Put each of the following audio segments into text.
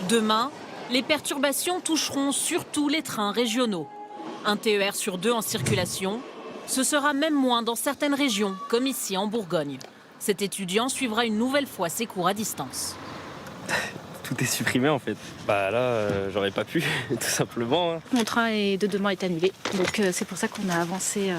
Demain, les perturbations toucheront surtout les trains régionaux. Un TER sur 2 en circulation. Ce sera même moins dans certaines régions, comme ici en Bourgogne. Cet étudiant suivra une nouvelle fois ses cours à distance. Tout est supprimé en fait. Bah là, j'aurais pas pu, tout simplement. Hein. Mon train de demain est annulé, donc c'est pour ça qu'on a avancé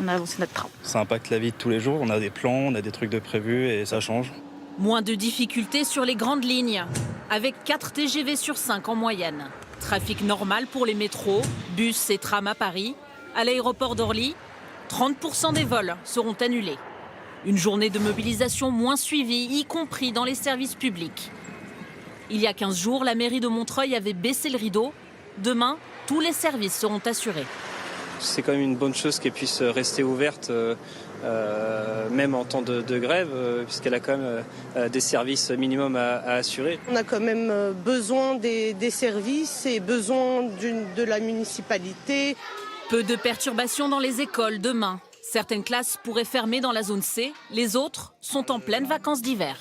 notre train. Ça impacte la vie de tous les jours, on a des plans, on a des trucs de prévus et ça change. Moins de difficultés sur les grandes lignes, avec 4 TGV sur 5 en moyenne. Trafic normal pour les métros, bus et trams à Paris. À l'aéroport d'Orly, 30% des vols seront annulés. Une journée de mobilisation moins suivie, y compris dans les services publics. Il y a 15 jours, la mairie de Montreuil avait baissé le rideau. Demain, tous les services seront assurés. C'est quand même une bonne chose qu'elle puisse rester ouverte, même en temps de grève, puisqu'elle a quand même des services minimum à assurer. On a quand même besoin des services et besoin de la municipalité. Peu de perturbations dans les écoles demain. Certaines classes pourraient fermer dans la zone C, les autres sont en pleines vacances d'hiver.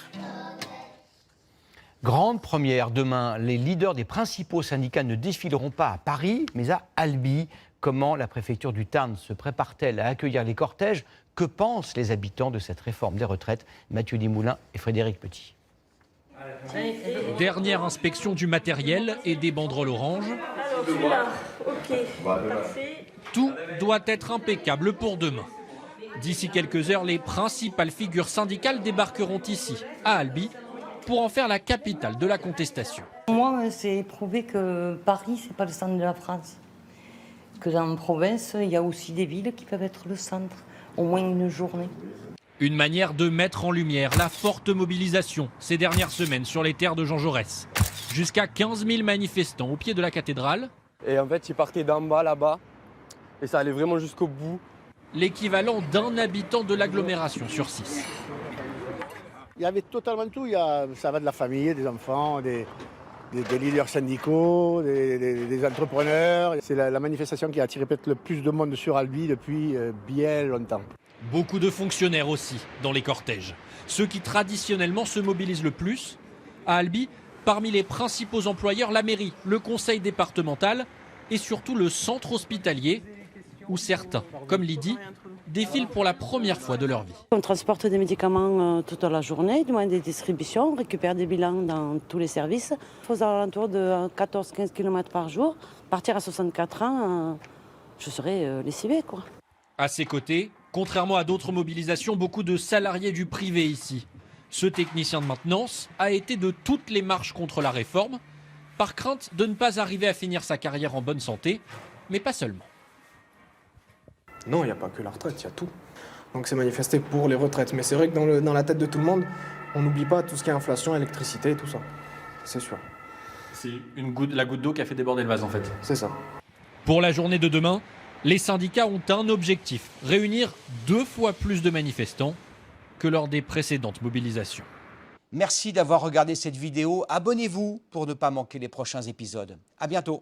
Grande première, demain, les leaders des principaux syndicats ne défileront pas à Paris, mais à Albi. Comment la préfecture du Tarn se prépare-t-elle à accueillir les cortèges? Que pensent les habitants de cette réforme des retraites? Mathieu Limoulin et Frédéric Petit. Dernière inspection du matériel et des banderoles oranges. Alors celui-là, ok, parfait. Tout doit être impeccable pour demain. D'ici quelques heures, les principales figures syndicales débarqueront ici, à Albi, pour en faire la capitale de la contestation. Moi, c'est prouvé que Paris, c'est pas le centre de la France. Que dans la province, il y a aussi des villes qui peuvent être le centre, au moins une journée. Une manière de mettre en lumière la forte mobilisation ces dernières semaines sur les terres de Jean Jaurès. Jusqu'à 15 000 manifestants au pied de la cathédrale. Et en fait, ils partaient d'en bas là-bas et ça allait vraiment jusqu'au bout. L'équivalent d'un habitant de l'agglomération sur 6. Il y avait totalement tout. Ça va de la famille, des enfants, des leaders syndicaux, des entrepreneurs. C'est la manifestation qui a attiré peut-être le plus de monde sur Albi depuis bien longtemps. Beaucoup de fonctionnaires aussi dans les cortèges. Ceux qui traditionnellement se mobilisent le plus. À Albi, parmi les principaux employeurs, la mairie, le conseil départemental et surtout le centre hospitalier, où certains, comme Lydie, défilent pour la première fois de leur vie. On transporte des médicaments toute la journée, du moins des distributions, on récupère des bilans dans tous les services. Il faut aux alentours de 14-15 km par jour. Partir à 64 ans, je serais lessivée, quoi. À ses côtés, contrairement à d'autres mobilisations, beaucoup de salariés du privé ici. Ce technicien de maintenance a été de toutes les marches contre la réforme, par crainte de ne pas arriver à finir sa carrière en bonne santé, mais pas seulement. Non, il n'y a pas que la retraite, il y a tout. Donc c'est manifesté pour les retraites. Mais c'est vrai que dans la tête de tout le monde, on n'oublie pas tout ce qui est inflation, électricité et tout ça. C'est sûr. C'est la goutte d'eau qui a fait déborder le vase en fait. C'est ça. Pour la journée de demain, les syndicats ont un objectif, réunir 2 fois plus de manifestants que lors des précédentes mobilisations. Merci d'avoir regardé cette vidéo. Abonnez-vous pour ne pas manquer les prochains épisodes. À bientôt.